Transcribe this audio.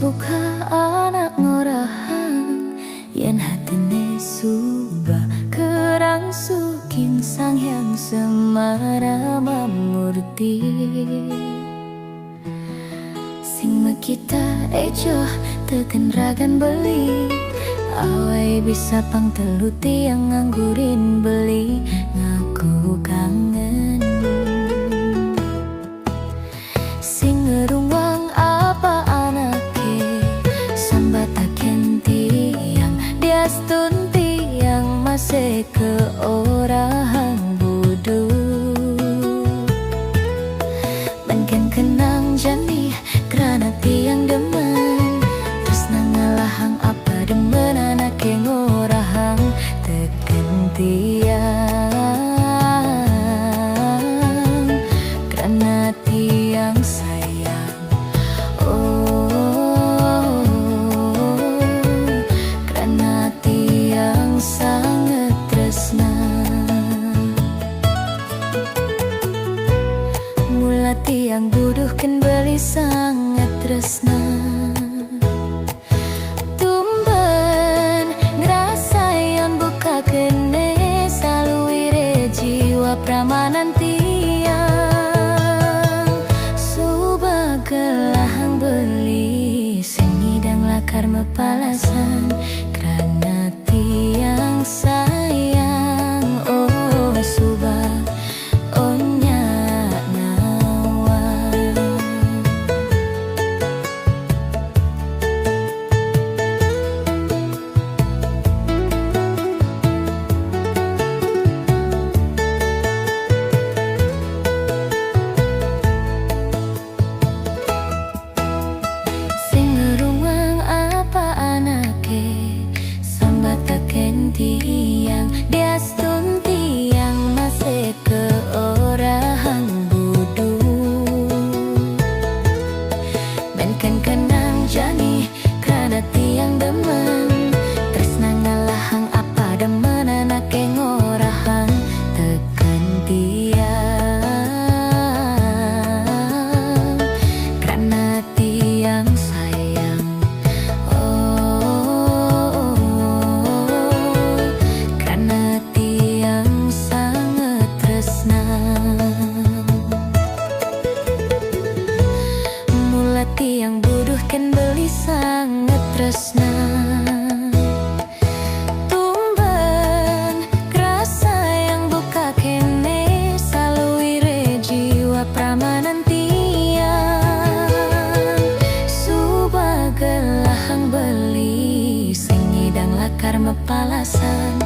buka anak ngorahan yen hatine suba kerang suking sang hyang semara mamurti sing mekita ejo teken ragan beli awai bisa pang teluti yang nganggurin beli ngaku kangen sing ngerungwang apa anake sambataken tiang diastun tiang masih ke orahan budu mungkin kenang jani kerana tiang demen terus nangalahang apa demen anake ngorahang teken tiang kerana tiang sayang oh kerana tiang sangat tresna mula tiang buduhkan beli sangat tresna tumben ngerasain buka kene saluire jiwa pramanan tiang subah gelahang beli sing ngidang lakar mepalasan kerana tiang sayang oh subah onya nawan sing ngerungwang apa anake sambataken tiang diastun tiang masih ke orahan budu menken kenang jani karena tiang demen tresna ngalahang apa demen anake ngorahan teken tiang karena tiang sayang oh karena tiang sangat tresna mula tiang buduhkan beli sangat tresna tumben kerasa yang buka kene saluire jiwa pramanan tiang subah gelahang beli sing ngidang lakar mepalasan